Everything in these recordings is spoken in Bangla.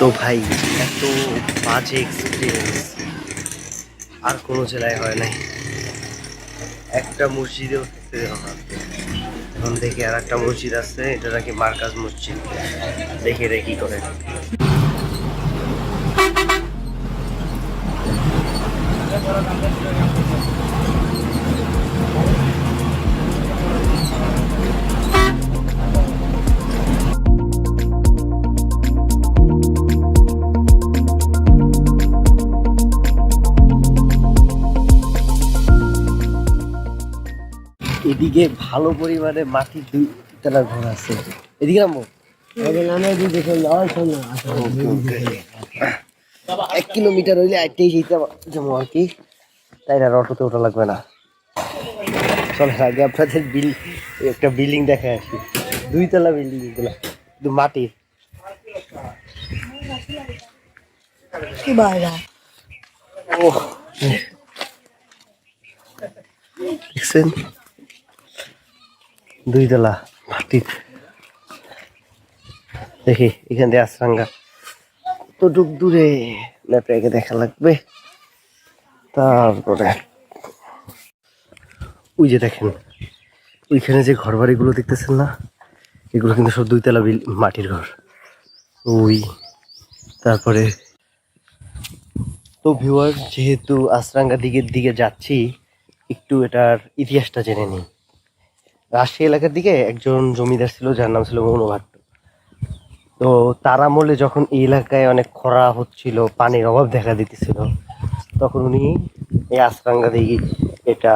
তো ভাই, এত বাজে এক্সপিরিয়েন্স আর কোনো জেলায় হয় নাই। একটা মসজিদেও থাকতে দেওয়া না। এখন দেখি আর একটা মসজিদ আছে, এটা নাকি মার্কাজ মসজিদ, দেখে রে কি করে। এদিকে ভালো পরিমাণে মাটির দুই তলা ঘর আছে। এদিকে নামবো, এক কিলোমিটার হইলে আইতেই যেমন আর কি, তাই না? অটোতে ওঠা লাগবে না। চল আগে আপনাদের একটা বিল্ডিং দেখে আসি, দুই তলা বিল্ডিং এগুলা, কিন্তু মাটির। ও দেখছেন, দুই তলা মাটির। দেখি এখান থেকে আশ্রাঙ্গা কতটুক দূরে, ম্যাপে আগে দেখা লাগবে। তারপরে ওই যে দেখেন, ওইখানে যে ঘর বাড়িগুলো দেখতেছেন না, এগুলো কিন্তু সব দুইতলা মাটির ঘর। ওই তারপরে তো ভিউয়ার, যেহেতু আশ্রাঙ্গা দিকে যাচ্ছি, একটু এটার ইতিহাসটা জেনে নিই। রাজশাহী এলাকার দিকে একজন জমিদার ছিল, যার নাম ছিল মনোভাট্ট। তো তার আমলে যখন এই এলাকায় অনেক খরা হচ্ছিল, পানির অভাব দেখা দিতেছিল, তখন উনি এই আশ্রাঙ্গা দিঘি এটা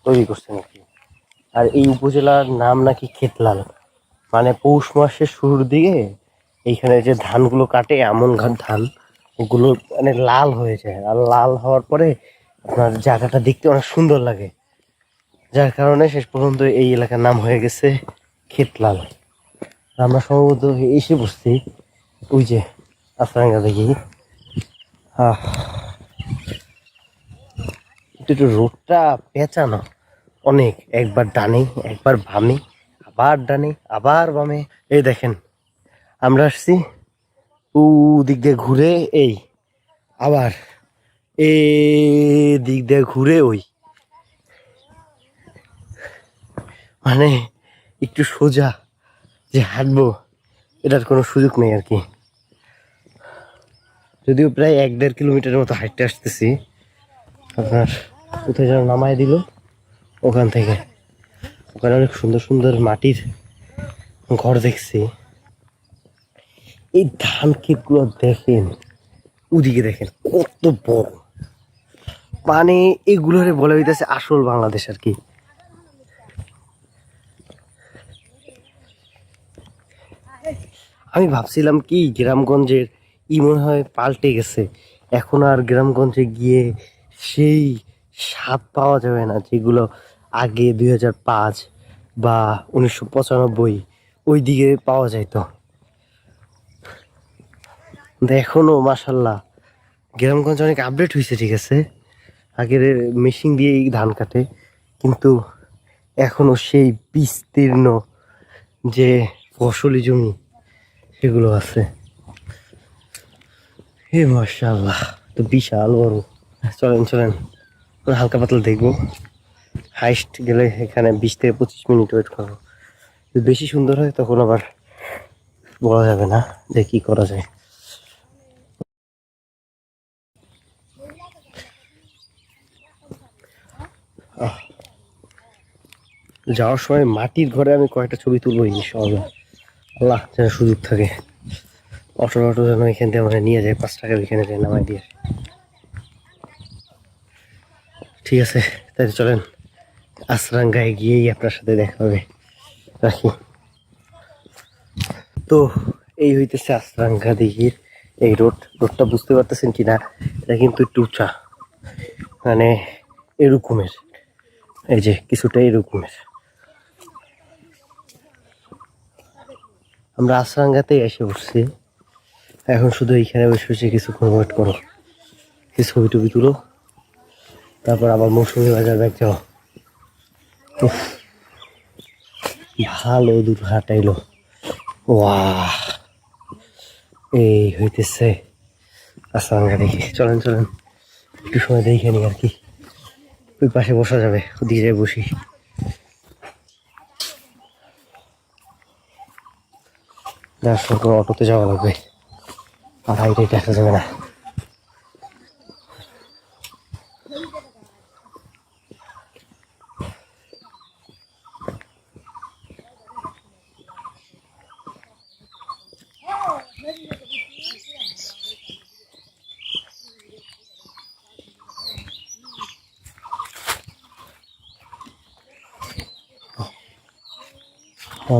তৈরি করছেন আর কি। আর এই উপজেলার নাম নাকি ক্ষেতলাল, মানে পৌষ মাসের শুরুর দিকে এইখানে যে ধানগুলো কাটে, এমন ধান ওগুলো মানে লাল হয়ে যায়, আর লাল হওয়ার পরে আপনার জায়গাটা দেখতে অনেক সুন্দর লাগে, যার কারণে শেষ পর্যন্ত এই এলাকার নাম হয়ে গেছে ক্ষেতলাল। আমরা সম্ভবত এসে বসছি ওই যে আশ্রাঙ্গা দেখি। একটু রোডটা পেঁচানো অনেক, একবার ডানে একবার বামে, আবার ডানে আবার বামে। এই দেখেন, আমরা আসছি ও দিক দিয়ে ঘুরে, এই আবার এ দিক দিয়ে ঘুরে, ওই মানে একটু সোজা যে হাঁটবো এটার কোনো সুযোগ নেই আর কি। যদিও প্রায় 1-1.5 কিলোমিটারের মতো হাঁটতে আসতেছি। আপনার কোথায় যেন নামায় দিল, ওখান থেকে ওখানে অনেক সুন্দর সুন্দর মাটির ঘর দেখছি। এই ধান ক্ষেতগুলো দেখেন, ওদিকে দেখেন কত বড়, মানে এগুলোরে বলা হইতেছে আসল বাংলাদেশ আর কি। আমি ভাবছিলাম কি গ্রামগঞ্জের মনে হয় পাল্টে গেছে, এখন আর গ্রামগঞ্জে গিয়ে সেই স্বাদ পাওয়া যাবে না যেগুলো আগে 2005 বা 1995 ওই দিকে পাওয়া যাইতো। এখনো মাসাল্লাহ গ্রামগঞ্জ অনেক আপডেট হয়েছে, ঠিক আছে, আগের মেশিন দিয়েই ধান কাটে, কিন্তু এখনো সেই বিস্তীর্ণ যে ফসলি জমি সেগুলো আছে। হে মাশাআল্লাহ, তো বিশাল বড়। চলেন চলেন, হালকা পাতলা দেখবো। হাইস্ট গেলে এখানে 20 থেকে 25 মিনিট ওয়েট করবো। যদি বেশি সুন্দর হয় তখন আবার বলা যাবে না যে কি করা যায়। যাওয়ার সময় মাটির ঘরে আমি কয়েকটা ছবি তুলবো ইনশাআল্লাহ, আল্লাহ যেন সুযোগ থাকে। অটো যেন এখান থেকে মানে নিয়ে যায়, 5 টাকা এখানে যায় নামাই দিয়ে। ঠিক আছে, তাই চলেন, আশ্রাঙ্গায় গিয়েই আপনার সাথে দেখা হবে। রাখি। তো এই হইতেছে আশ্রাঙ্গা দিঘির এই রোডটা বুঝতে পারতেছেন কিনা, এটা কিন্তু একটু উঁচা, মানে এরকমের, এই যে কিছুটা এরকমের। আমরা আশ্রাঙ্গাতেই এসে বসছি, এখন শুধু এইখানে বসে বসে কিছুক্ষণ ওয়েট করো, কিছু ছবি টবি তুলো, তারপর আবার মৌসুমী বাজার ব্যাগ যাও। ভালো দূর হাঁটাইলো, ওয়াহ এই হইতেছে আসাঙ্গা দেখি। চলেন চলেন একটু সময় দেখে নি আর কি। ওই পাশে বসা যাবে, ওদিকে যাই বসি। সরকার অটোতে যাওয়া লাগবে, আর হাইটাই দেখা যাবে না।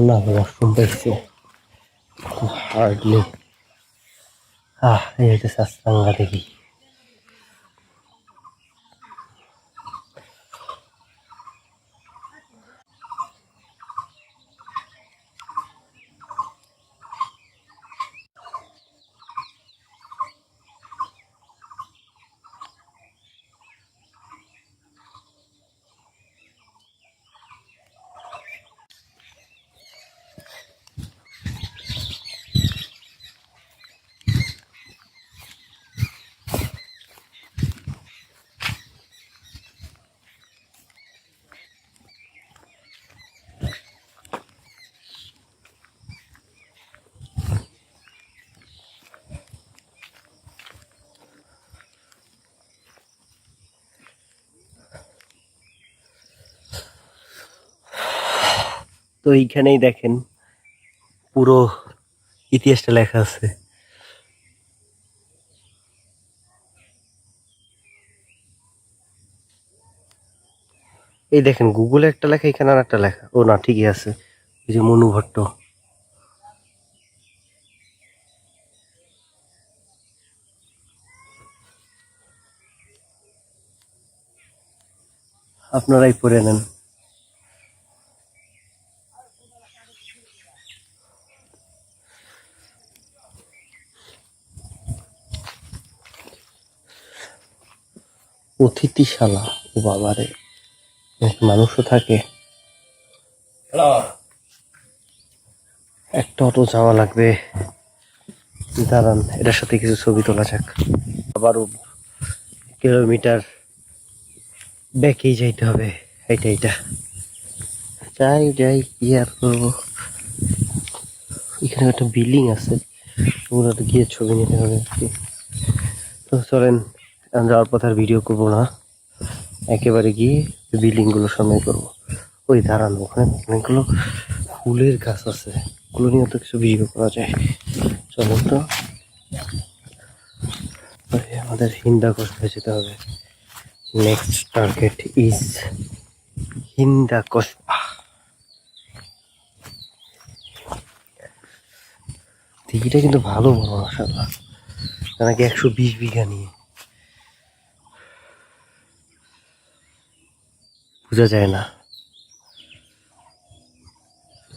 না ওয়াশরুম পাইছে হার্ডলি। এই হইতেছে আসাঙ্গা দেখি। তো এইখানেই দেখেন পুরো ইতিহাসটা লেখা আছে। এই দেখেন গুগলে একটা লেখা, এখানে আর একটা লেখা। ও না, ঠিকই আছে। এই যে মনু ভট্ট। আপনারাই পড়ে নেন। অতিথিশালা, ও বাবারে, মানুষও থাকে। একটা অটো যাওয়া লাগবে। দাঁড়ান, এটার সাথে কিছু ছবি তোলা যাক। আবারও কিলোমিটার ব্যাকেই যাইতে হবে। এইটা যাই যাই, কি আর করবো। এখানে একটা বিল্ডিং আছে, ওগুলো গিয়ে ছবি নিতে হবে আর কি। তো চলেন, আমি যাওয়ার পথে আর ভিডিও করবো না, একেবারে গিয়ে বিল্ডিং গুলোর সামনে করবো। ওই দাঁড়ানো, ওখানে অনেকগুলো ফুলের গাছ আছে, ওগুলো নিয়ে তো কিছু ভিডিও করা যায়। চলেন তো, আমাদের হিন্দাকোষ হয়ে যেতে হবে। নেক্সট টার্গেট ইজ হিন্দাকোষ। দিঘিটা কিন্তু ভালো বড়, মাশাআল্লাহ। নাকি 120 বিঘা নিয়ে, বোঝা যায় না।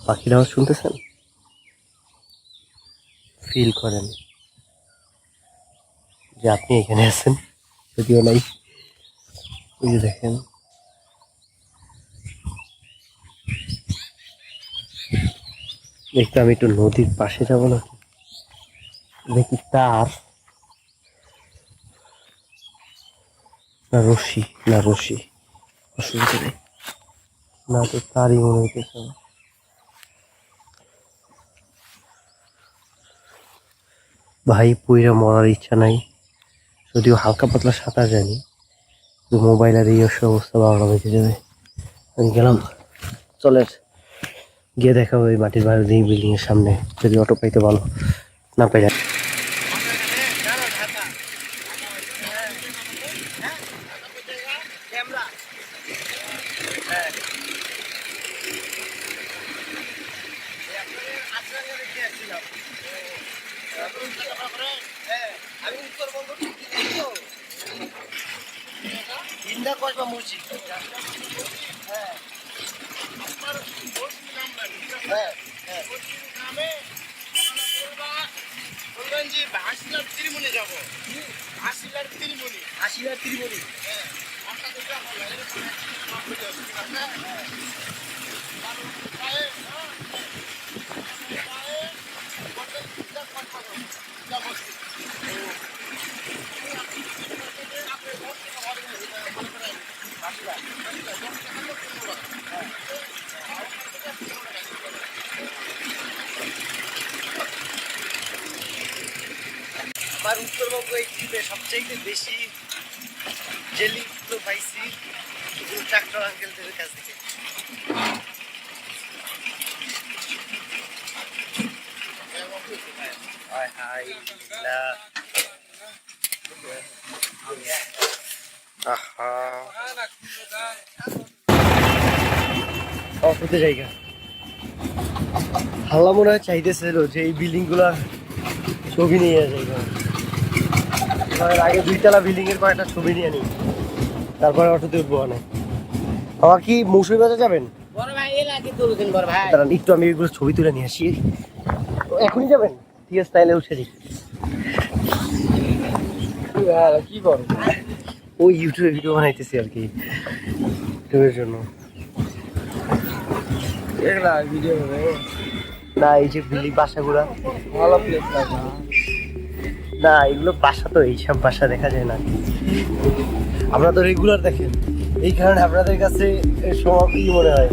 পাখির আওয়াজ শুনতেছেন? ফিল করেন যে আপনি এখানে আছেন, যদিও নাই। ওই যে দেখেন, দেখতে আমি একটু নদীর পাশে যাব না, দেখি তার না রশি, না রশি, অসুবিধা নেই। না তো তারই মনে হইতেছে আমার। ভাই পইরা মরার ইচ্ছা নাই, যদিও হালকা পাতলা সাঁতার জানি, কিন্তু মোবাইল আর এই অবস্থা 12টা বেঁচে যাবে। আমি গেলাম, চলে গিয়ে দেখা হবে ওই মাটির বাড়ি বিল্ডিং এর সামনে, যদি অটো পাইতে ভালো, না পাইলে আমি উত্তরবঙ্গ হিন্দাকোষ বা মুর্শিদ। হ্যাঁ হ্যাঁ হ্যাঁ, বলবেন যে হাসিলার তিরিমুনি যাবো, হাসিলার তিরিমুনি, হাসিলার তিরিমুনি। আমার উত্তরবঙ্গ এই ট্রিপে সবচেয়ে বেশি জেলিগুলো পাইছি ট্রাক্টর আঙ্কেলদের কাছ থেকে। অসুবিধা জায়গা হাল্লা মনে হয় চাইতেছিল যে এই বিল্ডিং গুলা ছবি নিয়ে যাইবে। আগে 2 তলা বিল্ডিং এর কয়েকটা ছবি নিয়ে নিই, তারপরে অটোতে উঠবো। অনেক আমার কি মৌসুমী বাজার যাবেন? দাঁড়ান একটু আমি এগুলো ছবি তুলে নিয়ে আসি। এখনই যাবেন? ঠিক আছে তাইলে উঠে দিই। কি করো? ওই ইউটিউবে ভিডিও বানাইতেছি আর কি, ইউটিউবের জন্য। না এই যে বিল্ডিং বাসাগুলা ভালো প্লেস না, এগুলো বাসা তো এইসব বাসা দেখা যায় না। আমরা তো রেগুলার দেখেন, এই কারণে আপনাদের কাছে সব কি মনে হয়।